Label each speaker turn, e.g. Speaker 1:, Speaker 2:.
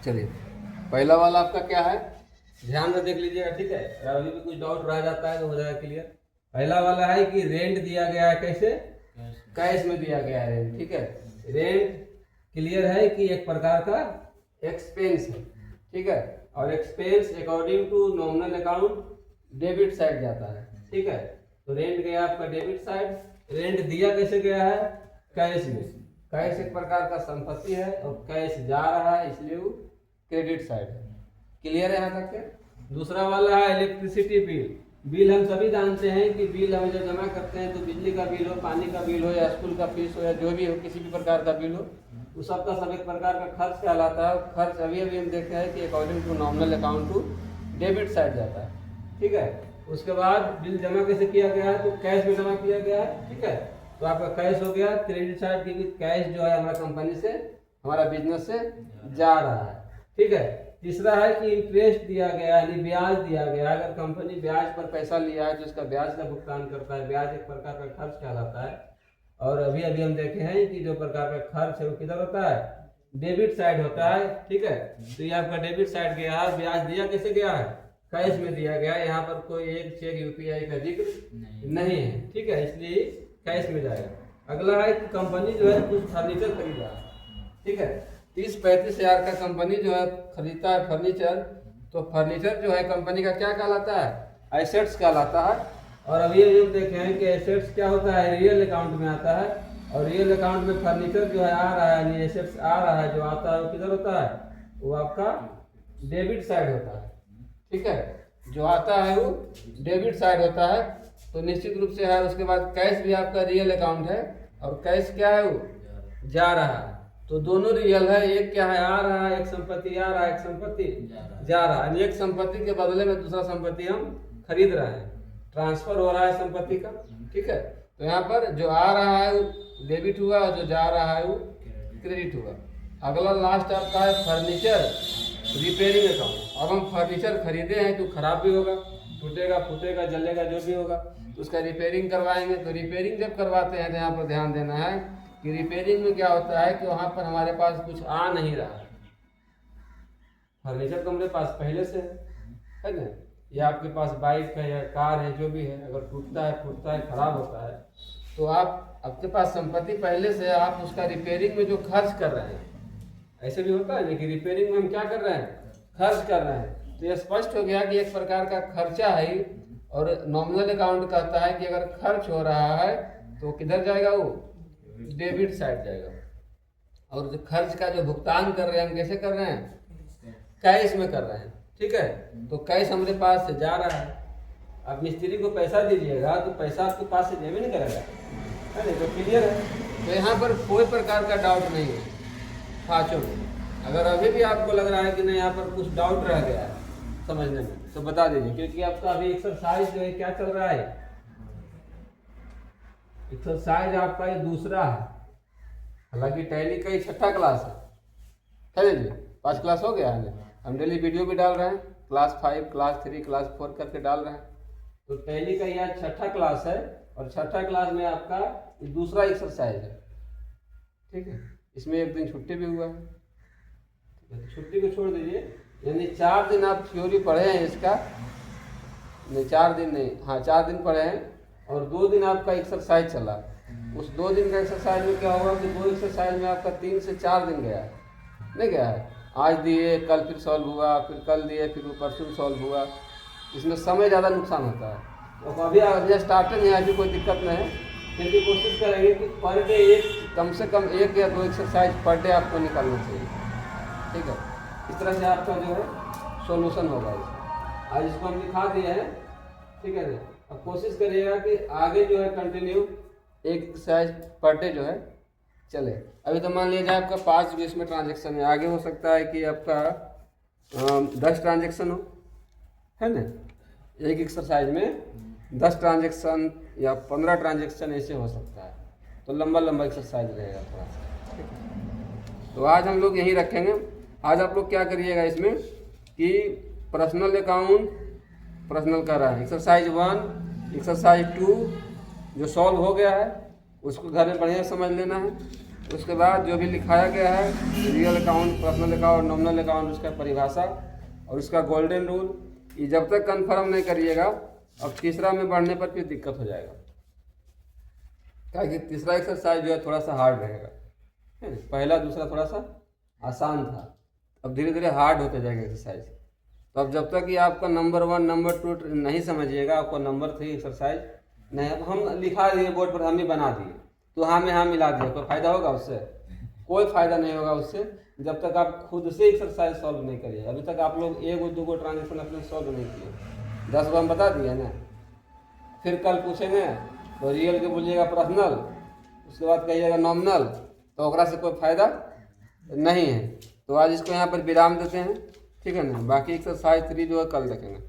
Speaker 1: चलिए, पहला वाला आपका क्या है, ध्यान से देख लीजिएगा, ठीक है। अभी भी कुछ डाउट रह जाता है तो हो जाएगा क्लियर। पहला वाला है कि रेंट दिया गया है, कैसे, कैश में दिया गया है रेंट, ठीक है। रेंट क्लियर है कि एक प्रकार का एक्सपेंस है, ठीक है। और expense according to nominal account debit side जाता है, ठीक है। तो रेंट गया आपका डेबिट साइड। रेंट दिया कैसे गया है, कैश में। कैश एक प्रकार का संपत्ति है और कैश जा रहा है, इसलिए वो क्रेडिट साइड है। क्लियर है यहाँ तक के। दूसरा वाला है इलेक्ट्रिसिटी बिल। बिल हम सभी जानते हैं कि बिल हम जब जमा करते हैं तो बिजली का बिल हो, पानी का बिल हो, या स्कूल का फीस हो, या जो भी हो, किसी भी प्रकार का बिल हो, उस सबका सब एक प्रकार का खर्च कहलाता है। खर्च अभी अभी हम देखते हैं कि according to nominal account to debit side जाता है, ठीक है। उसके बाद बिल जमा कैसे किया गया है, तो कैश में जमा किया गया है, ठीक है। तो आपका कैश हो गया क्रेडिट साइड, क्योंकि कैश जो है हमारा कंपनी से, हमारा बिजनेस से जा रहा है, ठीक है। तीसरा है कि इंटरेस्ट दिया गया, यानी ब्याज दिया गया। अगर कंपनी ब्याज पर पैसा लिया है तो उसका ब्याज का भुगतान करता है। ब्याज एक प्रकार का खर्च कहलाता है। और अभी अभी हम देखे हैं कि जो प्रकार का खर्च है वो किधर होता है, डेबिट साइड होता है, ठीक है। तो ये आपका डेबिट साइड गया है। ब्याज दिया कैसे गया है, कैश में दिया गया है। यहाँ पर कोई एक चेक यूपीआई का जिक्र नहीं है, ठीक है, इसलिए कैश में जाएगा। अगला है कि कंपनी जो है कुछ फर्नीचर खरीदा है, ठीक है। 30-35 हजार का कंपनी जो है खरीदता है फर्नीचर, तो फर्नीचर जो है कंपनी का क्या कहलाता है, एसेट्स कहलाता है। और अभी हम देखे हैं कि एसेट्स क्या होता है, रियल अकाउंट में आता है। और रियल अकाउंट में फर्नीचर जो है आ रहा है, यानी एसेट्स आ रहा है, जो आता है वो किधर होता है, वो आपका डेबिट साइड होता है, ठीक है। जो आता है वो डेबिट साइड होता है। तो निश्चित रूप से है। उसके बाद कैश भी आपका रियल अकाउंट है, और कैश क्या है, वो जा रहा है। तो दोनों रियल है। एक क्या है, आ रहा है, एक संपत्ति आ रहा है, एक संपत्ति जा रहा है। एक संपत्ति के बदले में दूसरा संपत्ति हम खरीद रहे हैं, ट्रांसफर हो रहा है संपत्ति का, ठीक है। तो यहाँ पर जो आ रहा है वो डेबिट हुआ, और जो जा रहा है वो क्रेडिट हुआ। अगला लास्ट आपका है फर्नीचर रिपेयरिंग अकाउंट। अब हम फर्नीचर खरीदे हैं तो खराब भी होगा, टूटेगा, फूटेगा, जलेगा, जो भी होगा, तो उसका रिपेयरिंग करवाएंगे। तो रिपेयरिंग जब करवाते हैं तो यहाँ पर ध्यान देना है कि रिपेयरिंग में क्या होता है कि वहाँ पर हमारे पास कुछ आ नहीं रहा है। फर्नीचर तो हमारे पास पहले से है ना, या आपके पास बाइक है या कार है, जो भी है, अगर टूटता है, फूटता है, खराब होता है, तो आप, आपके पास संपत्ति पहले से, आप उसका रिपेयरिंग में जो खर्च कर रहे हैं, ऐसे भी होता है ना कि रिपेयरिंग में हम क्या कर रहे हैं, खर्च कर रहे हैं। तो यह स्पष्ट हो गया कि एक प्रकार का खर्चा है। और नॉमिनल अकाउंट कहता है कि अगर खर्च हो रहा है तो किधर जाएगा, वो डेबिट साइड जाएगा। और जो खर्च का जो भुगतान कर रहे हैं हम कैसे कर रहे हैं, कैश में कर रहे हैं, ठीक है। तो कैश हमारे पास से जा रहा है। अब मिस्त्री को पैसा दीजिएगा तो पैसा आपके पास से जेब नहीं करेगा, है ना। तो क्लियर है। तो यहाँ पर कोई प्रकार का डाउट नहीं है पाँचों में। अगर अभी भी आपको लग रहा है कि नहीं यहाँ पर कुछ डाउट रह गया है समझने में, तो बता दीजिए, क्योंकि आपका अभी एक्सरसाइज जो है क्या चल रहा है, एक्सरसाइज आपका ये दूसरा है। हालांकि टैली का ही 6ठा क्लास है जी, 5 क्लास हो गया है। हम डेली वीडियो भी डाल रहे हैं, क्लास 5, क्लास 3, क्लास 4 करके डाल रहे हैं। तो टैली का यह 6ठा क्लास है, और 6ठा क्लास में आपका ये दूसरा एक्सरसाइज है, ठीक है। इसमें एक दिन छुट्टी भी हुआ है, छुट्टी को छोड़ दीजिए, यानी 4 दिन आप थ्योरी पढ़े हैं इसका, नहीं 4 दिन नहीं, हाँ 4 दिन पढ़े हैं, और 2 दिन आपका एक्सरसाइज चला। उस 2 दिन का एक्सरसाइज में क्या होगा कि 2 एक्सरसाइज में आपका 3 से 4 दिन गया है, नहीं गया है। आज दिए, कल फिर सॉल्व हुआ, फिर कल दिए, फिर वो परसों सॉल्व हुआ। इसमें समय ज़्यादा नुकसान होता है। तो अभी स्टार्टिंग है, अभी कोई दिक्कत नहीं है, फिर भी कोशिश करेंगे कि पर डे कम से कम 1 या 2 एक्सरसाइज पर डे आपको निकालना चाहिए, ठीक है। इस तरह से आपका जो है सॉल्यूशन होगा। आज इसको हम दिखा दिए हैं, ठीक है ना। अब कोशिश करिएगा कि आगे जो है कंटिन्यू 1 एक्सरसाइज पर डे जो है चले। अभी तो मान लीजिए आपका 5-20 में ट्रांजेक्शन है, आगे हो सकता है कि आपका 10 ट्रांजेक्शन हो, है ना। एक एक्सरसाइज में 10 ट्रांजेक्शन या 15 ट्रांजेक्शन ऐसे हो सकता है। तो लंबा लंबा एक्सरसाइज रहेगा थोड़ा सा, ठीक है। तो आज हम लोग यहीं रखेंगे। आज आप लोग क्या करिएगा इसमें कि पर्सनल अकाउंट, पर्सनल कर रहा है एक्सरसाइज 1, एक्सरसाइज 2 जो सॉल्व हो गया है उसको घर में बढ़िया समझ लेना है। उसके बाद जो भी लिखाया गया है रियल अकाउंट, पर्सनल अकाउंट और नॉमिनल अकाउंट, उसका परिभाषा और उसका गोल्डन रूल, ये जब तक कंफर्म नहीं करिएगा अब तीसरा में बढ़ने पर फिर दिक्कत हो जाएगा। क्या कि तीसरा एक्सरसाइज जो है थोड़ा सा हार्ड रहेगा, है ना। पहला दूसरा थोड़ा सा आसान था, अब धीरे धीरे हार्ड होते जाएगा एक्सरसाइज। तो अब जब तक कि आपका नंबर 1 नंबर 2 नहीं समझिएगा, आपको नंबर 3 एक्सरसाइज नहीं, अब हम लिखा दिए बोर्ड पर, हम ही बना दिए तो हाँ में हाँ मिला दिया, कोई फायदा होगा उससे? कोई फायदा नहीं होगा उससे, जब तक आप खुद से एक्सरसाइज सॉल्व नहीं करिए। अभी तक आप लोग 1-2 ट्रांजेक्शन अपने सॉल्व नहीं किए, 10 हम बता दिए ना। फिर कल पूछेंगे तो रियल के बोलिएगा पर्सनल, उसके बाद कहिएगा नॉमिनल, तो ओकरा से कोई फायदा नहीं है। तो आज इसको यहाँ पर विराम देते हैं, ठीक है ना। बाकी एक्सरसाइज 3 जो है कल देखेंगे।